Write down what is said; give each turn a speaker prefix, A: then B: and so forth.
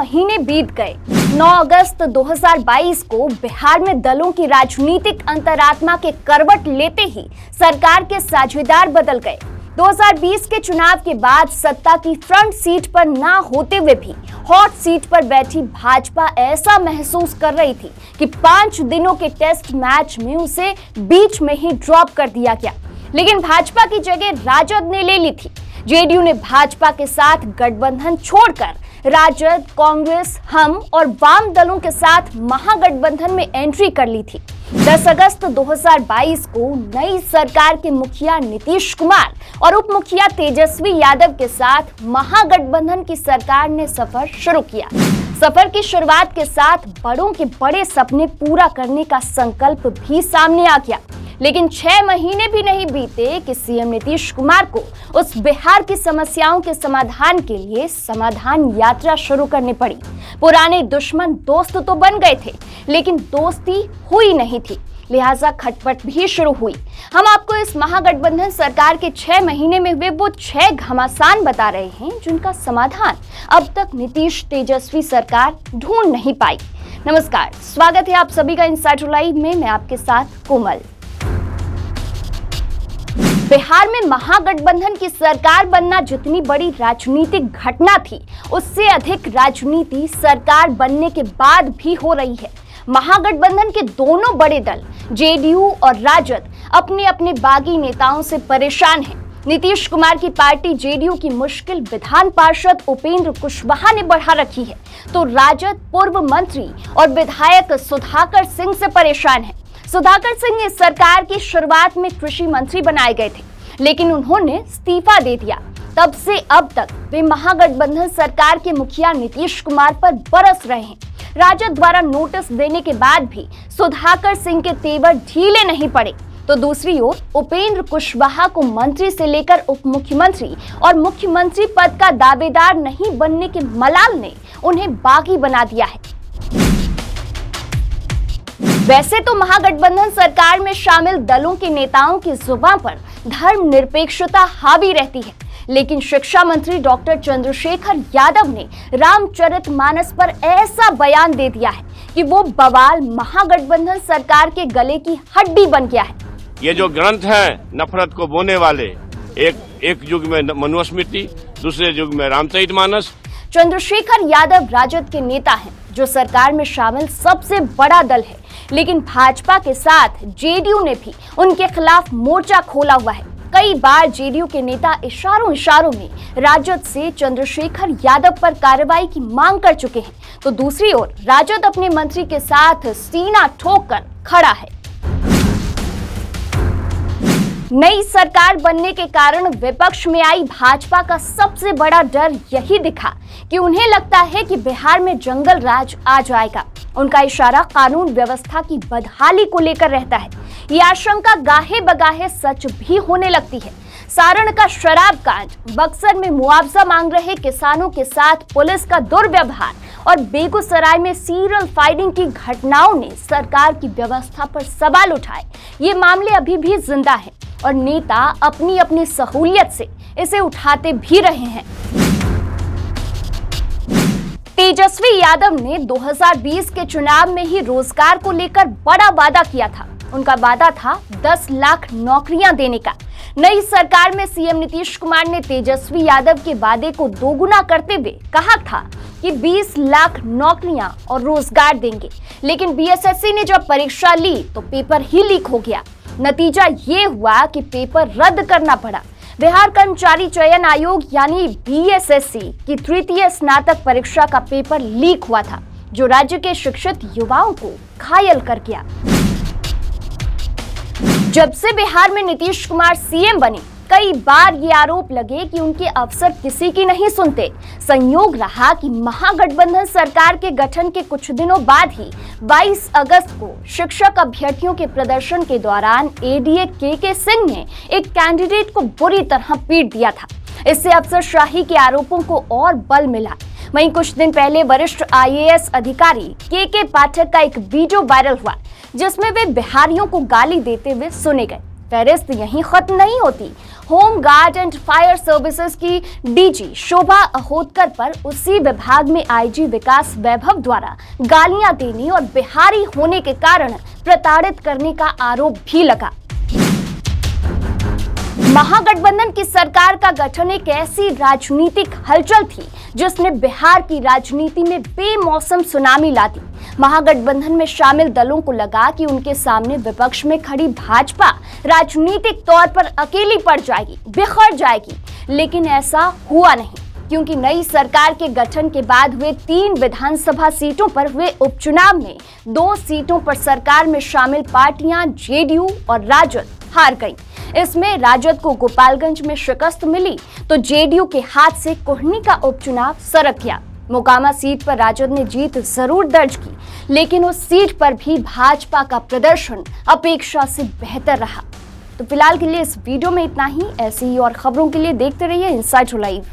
A: महीने बीत गए। 9 अगस्त 2022 को बिहार में दलों की राजनीतिक अंतरात्मा के करवट लेते ही सरकार के साझेदार बदल गए। 2020 के चुनाव के बाद सत्ता की फ्रंट सीट पर ना होते हुए भी हॉट सीट पर बैठी भाजपा ऐसा महसूस कर रही थी कि 5 दिनों के टेस्ट मैच में उसे बीच में ही ड्रॉप कर दिया गया। लेकिन भाजपा की जगह राजद ने ले ली थी। जेडीयू ने भाजपा के साथ गठबंधन छोड़कर राजद, कांग्रेस, हम और वाम दलों के साथ महागठबंधन में एंट्री कर ली थी। 10 अगस्त 2022 को नई सरकार के मुखिया नीतीश कुमार और उप मुखिया तेजस्वी यादव के साथ महागठबंधन की सरकार ने सफर शुरू किया। सफर की शुरुआत के साथ बड़ों के बड़े सपने पूरा करने का संकल्प भी सामने आ गया। लेकिन 6 महीने भी नहीं बीते कि सीएम नीतीश कुमार को उस बिहार की समस्याओं के समाधान के लिए समाधान यात्रा शुरू करनी पड़ी। पुराने दुश्मन दोस्त तो बन गए थे, लेकिन दोस्ती हुई नहीं थी, लिहाजा खटपट भी शुरू हुई। हम आपको इस महागठबंधन सरकार के 6 महीने में हुए वो 6 घमासान बता रहे हैं जिनका समाधान अब तक नीतीश तेजस्वी सरकार ढूंढ नहीं पाई। नमस्कार, स्वागत है आप सभी का इनसाइडर लाइव में। मैं आपके साथ कोमल। बिहार में महागठबंधन की सरकार बनना जितनी बड़ी राजनीतिक घटना थी, उससे अधिक राजनीति सरकार बनने के बाद भी हो रही है। महागठबंधन के दोनों बड़े दल जेडीयू और राजद अपने अपने बागी नेताओं से परेशान हैं। नीतीश कुमार की पार्टी जेडीयू की मुश्किल विधान पार्षद उपेंद्र कुशवाहा ने बढ़ा रखी है, तो राजद पूर्व मंत्री और विधायक सुधाकर सिंह से परेशान है। सुधाकर सिंह इस सरकार की शुरुआत में कृषि मंत्री बनाए गए थे, लेकिन उन्होंने इस्तीफा दे दिया। तब से अब तक वे महागठबंधन सरकार के मुखिया नीतीश कुमार पर बरस रहे हैं। राजद द्वारा नोटिस देने के बाद भी सुधाकर सिंह के तेवर ढीले नहीं पड़े, तो दूसरी ओर उपेंद्र कुशवाहा को मंत्री से लेकर उप मुख्यमंत्री और मुख्यमंत्री पद का दावेदार नहीं बनने के मलाल ने उन्हें बागी बना दिया है। वैसे तो महागठबंधन सरकार में शामिल दलों के नेताओं की जुबान पर धर्मनिरपेक्षता हावी रहती है, लेकिन शिक्षा मंत्री डॉक्टर चंद्रशेखर यादव ने रामचरितमानस पर ऐसा बयान दे दिया है कि वो बवाल महागठबंधन सरकार के गले की हड्डी बन गया है।
B: ये जो ग्रंथ है नफरत को बोने वाले, एक युग में मनुस्मृति, दूसरे युग में रामचरितमानस।
A: चंद्रशेखर यादव राजद के नेता हैं, जो सरकार में शामिल सबसे बड़ा दल है, लेकिन भाजपा के साथ जेडीयू ने भी उनके खिलाफ मोर्चा खोला हुआ है। कई बार जेडीयू के नेता इशारों में राजद से चंद्रशेखर यादव पर कार्रवाई की मांग कर चुके हैं, तो दूसरी ओर राजद अपने मंत्री के साथ सीना ठोक कर खड़ा है। नई सरकार बनने के कारण विपक्ष में आई भाजपा का सबसे बड़ा डर यही दिखा कि उन्हें लगता है कि बिहार में जंगल राज आ जाएगा। उनका इशारा कानून व्यवस्था की बदहाली को लेकर रहता है। ये आशंका गाहे बगाहे सच भी होने लगती है। सारण का शराब कांड, बक्सर में मुआवजा मांग रहे किसानों के साथ पुलिस का दुर्व्यवहार और बेगूसराय में सीरियल फायरिंग की घटनाओं ने सरकार की व्यवस्था पर सवाल उठाए। ये मामले अभी भी जिंदा हैं और नेता अपनी अपनी सहूलियत से इसे उठाते भी रहे हैं। तेजस्वी यादव ने 2020 के चुनाव में ही रोजगार को लेकर बड़ा वादा किया था। उनका वादा था 10 लाख नौकरियां देने का। नई सरकार में सीएम नीतीश कुमार ने तेजस्वी यादव के वादे को दोगुना करते हुए कहा था कि 20 लाख नौकरियां और रोजगार देंगे, लेकिन बीएसएससी ने जब परीक्षा ली तो पेपर ही लीक हो गया। नतीजा ये हुआ कि पेपर रद्द करना पड़ा। बिहार कर्मचारी चयन आयोग यानी बीएसएससी की तृतीय स्नातक परीक्षा का पेपर लीक हुआ था, जो राज्य के शिक्षित युवाओं को घायल कर गया। जब से बिहार में नीतीश कुमार सीएम बने, कई बार ये आरोप लगे कि उनके अफसर किसी की नहीं सुनते। संयोग रहा कि महागठबंधन सरकार के गठन के कुछ दिनों बाद ही 22 अगस्त को शिक्षक अभ्यर्थियों के प्रदर्शन के दौरान एडीए के सिंह ने एक कैंडिडेट को बुरी तरह पीट दिया था। इससे अफसरशाही के आरोपों को और बल मिला। वहीं कुछ दिन पहले वरिष्ठ आईएएस अधिकारी के पाठक का एक वीडियो वायरल हुआ, जिसमें वे बिहारियों को गाली देते हुए सुने गए। फहरिस्त यहीं खत्म नहीं होती। Home guard and fire services की डीजी शोभा अहोतकर पर उसी विभाग में आईजी विकास वैभव द्वारा गालियां देने और बिहारी होने के कारण प्रताड़ित करने का आरोप भी लगा। महागठबंधन की सरकार का गठन एक ऐसी राजनीतिक हलचल थी जिसने बिहार की राजनीति में बेमौसम सुनामी ला दी। महागठबंधन में शामिल दलों को लगा कि उनके सामने विपक्ष में खड़ी भाजपा राजनीतिक तौर पर अकेली पड़ जाएगी, बिखर जाएगी, लेकिन ऐसा हुआ नहीं, क्योंकि नई सरकार के गठन के बाद हुए 3 विधानसभा सीटों पर हुए उपचुनाव में 2 सीटों पर सरकार में शामिल पार्टियां जेडीयू और राजद हार गईं। इसमें राजद को गोपालगंज में शिकस्त मिली तो जेडीयू के हाथ से कोहनी का उपचुनाव सरक गया। मोकामा सीट पर राजद ने जीत जरूर दर्ज की, लेकिन उस सीट पर भी भाजपा का प्रदर्शन अपेक्षा से बेहतर रहा। तो फिलहाल के लिए इस वीडियो में इतना ही। ऐसी ही और खबरों के लिए देखते रहिए इनसाइड लाइव।